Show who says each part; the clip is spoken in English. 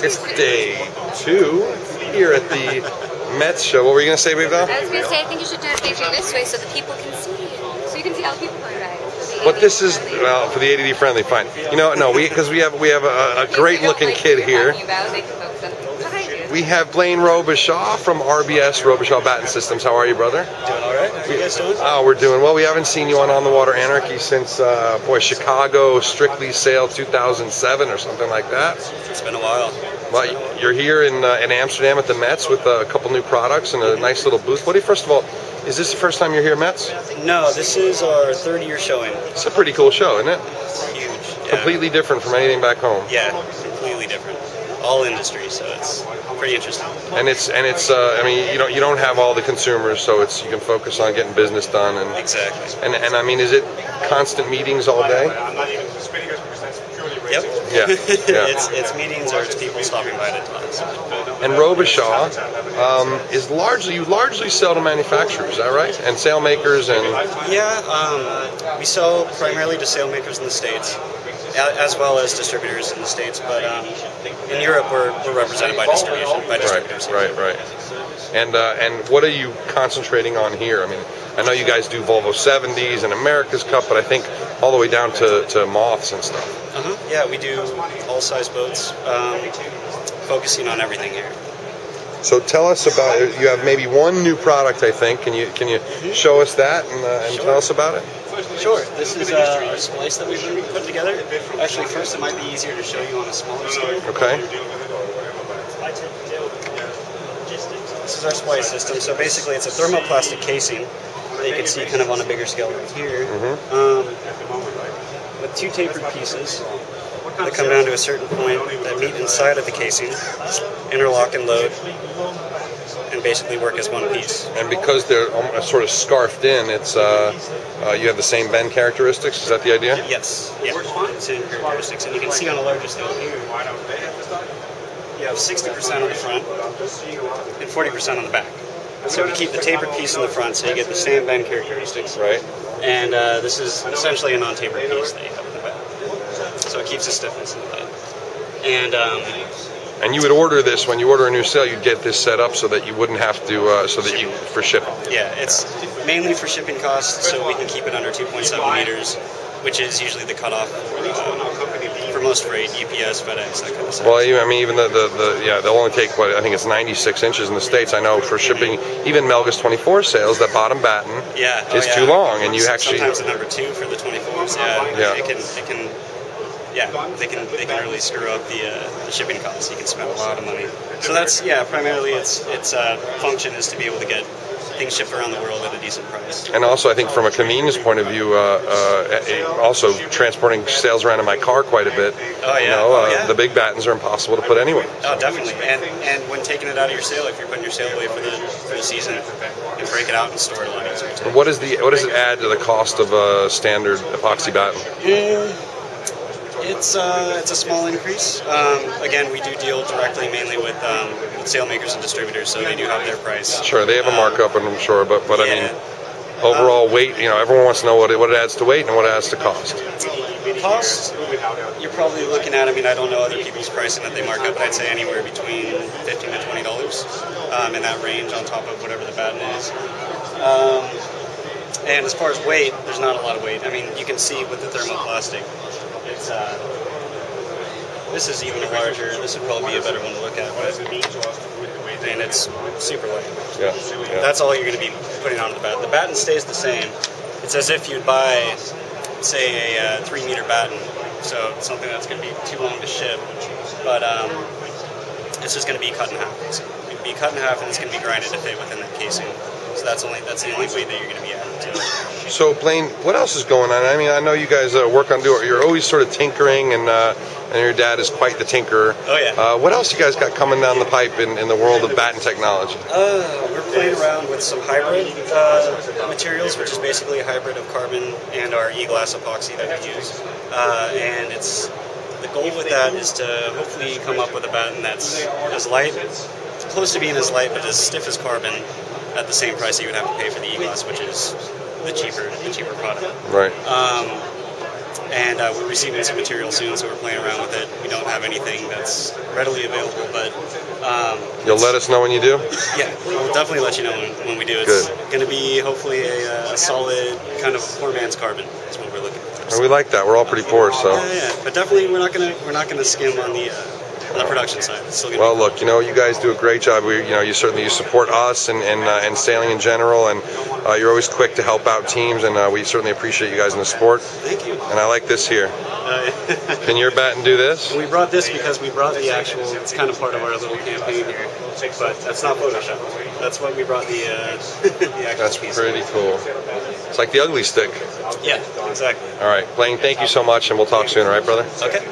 Speaker 1: It's day 2 here at the Mets show. What were you going to say, Babe?
Speaker 2: I was going to say, I think you should do it facing this way so the people can see you. So you can see how people are right.
Speaker 1: But this is, well, for the ADD friendly, fine. You know, no, because we have a great looking kid here. We have Blaine Robichaud from RBS Robichaud Battens Systems. How are you, brother?
Speaker 3: Doing all right. How are you guys doing?
Speaker 1: Oh, we're doing well. We haven't seen you on the Water Anarchy since, Chicago Strictly Sale 2007 or something like that.
Speaker 3: It's been a while.
Speaker 1: Well, you're here in Amsterdam at the Mets with a couple new products and a nice little booth. First of all, is this the first time you're here at Mets?
Speaker 3: No, this is our 3rd year showing.
Speaker 1: It's a pretty cool show, isn't it?
Speaker 3: It's huge. Yeah.
Speaker 1: Completely different from anything back home.
Speaker 3: Yeah, completely different. All industry, so it's pretty interesting.
Speaker 1: And it's I mean, you don't have all the consumers, so you can focus on getting business done. And
Speaker 3: exactly.
Speaker 1: And I mean, is it constant meetings all day?
Speaker 3: Yep.
Speaker 1: Yeah.
Speaker 3: It's meetings or it's people stopping by to talk.
Speaker 1: And Robichaud you largely sell to manufacturers, is that right? And sailmakers and
Speaker 3: we sell primarily to sailmakers in the States, as well as distributors in the States. But in Europe, we're represented by distributors.
Speaker 1: Right. And what are you concentrating on here? I mean, I know you guys do Volvo 70s and America's Cup, but I think all the way down to moths and stuff.
Speaker 3: Yeah, we do all size boats, focusing on everything here.
Speaker 1: So tell us about it. You have maybe one new product, I think. Can you show us that and
Speaker 3: Sure.
Speaker 1: tell us about it?
Speaker 3: Sure. This is our splice that we've been putting together. Actually, first it might be easier to show you on a smaller scale.
Speaker 1: Okay.
Speaker 3: This is our splice system. So basically, it's a thermoplastic casing that you can see kind of on a bigger scale right here, with 2 tapered pieces that come down to a certain point that meet inside of the casing, interlock and load, and basically work as one piece.
Speaker 1: And because they're sort of scarfed in, it's you have the same bend characteristics. Is that the idea?
Speaker 3: Yes. Yeah. Same characteristics, and you can see on a larger scale here. You have 60% on the front and 40% on the back. So we keep the tapered piece in the front, so you get the same bend characteristics.
Speaker 1: Right.
Speaker 3: And this is essentially a non-tapered piece that you have in the back. So it keeps the stiffness in the bed.
Speaker 1: And you would order this when you order a new sail. You'd get this set up so that you wouldn't have to, for shipping.
Speaker 3: Yeah, it's mainly for shipping costs, so we can keep it under 2.7 meters, which is usually the cutoff for most freight, UPS, FedEx, that kind of stuff.
Speaker 1: Well, I mean, even they'll only take I think it's 96 inches in the States. I know for shipping, even Melga's 24 sails, that bottom batten is too long, and you actually
Speaker 3: sometimes the number 2 for the 24s. They can really screw up the shipping costs. You can spend a lot of money. So that's primarily its function is to be able to get things shipped around the world at a decent price.
Speaker 1: And also, I think from a convenience point of view, also transporting sails around in my car quite a bit.
Speaker 3: Oh yeah.
Speaker 1: The big battens are impossible to put anywhere.
Speaker 3: Oh, definitely. And when taking it out of your sail, if you're putting your sail away for the season, you can break it out and store it a lot easier.
Speaker 1: What does it add to the cost of a standard epoxy batten?
Speaker 3: It's a small increase. Again, we do deal directly mainly with sailmakers and distributors, so they do have their price.
Speaker 1: Sure, they have a markup, I'm sure, but I mean, overall weight, everyone wants to know what it adds to weight and what it adds to cost.
Speaker 3: Cost, you're probably looking at, I don't know other people's pricing that they mark up, but I'd say anywhere between $15 to $20 in that range on top of whatever the batten is. And as far as weight, there's not a lot of weight. You can see with the thermoplastic, it's this is even larger. This would probably be a better one to look at, and it's super light.
Speaker 1: Yeah.
Speaker 3: That's all you're going to be putting onto the batten. The batten stays the same. It's as if you'd buy, say, a 3-meter batten, so it's something that's going to be too long to ship, but it's just going to be cut in half. It's going to be cut in half, and it's going to be grinded to fit within that casing. So that's the only weight that you're going to be adding to it.
Speaker 1: So Blaine, what else is going on? I know you guys work on you're always sort of tinkering, and your dad is quite the tinkerer.
Speaker 3: Oh yeah.
Speaker 1: What else you guys got coming down the pipe in the world of batten technology?
Speaker 3: We're playing around with some hybrid materials, which is basically a hybrid of carbon and our e-glass epoxy that we use. And the goal with that is to hopefully come up with a batten that's as light, close to being as light, but as stiff as carbon, at the same price you would have to pay for the e-glass, which is the cheaper product.
Speaker 1: Right.
Speaker 3: And we're receiving some material soon, so we're playing around with it. We don't have anything that's readily available, but
Speaker 1: you'll let us know when you do?
Speaker 3: Yeah, we'll definitely let you know when we do. It's going to be hopefully a solid kind of poor man's carbon is what we're looking for.
Speaker 1: And we like that. We're all pretty poor, so.
Speaker 3: Yeah, but definitely we're not gonna skim on the production side. It's still
Speaker 1: well, look, you guys do a great job. You certainly support us and sailing in general, and you're always quick to help out teams, and we certainly appreciate you guys in the sport.
Speaker 3: Thank you.
Speaker 1: And I like this here. Can your batten do this?
Speaker 3: We brought this because we brought the actual. It's kind of part of our little campaign here, but that's not Photoshop. That's what we brought the actual.
Speaker 1: That's pretty cool. It's like the ugly stick.
Speaker 3: Yeah, exactly.
Speaker 1: All right, Blaine, thank you so much, and we'll talk soon. All right, brother?
Speaker 3: Okay.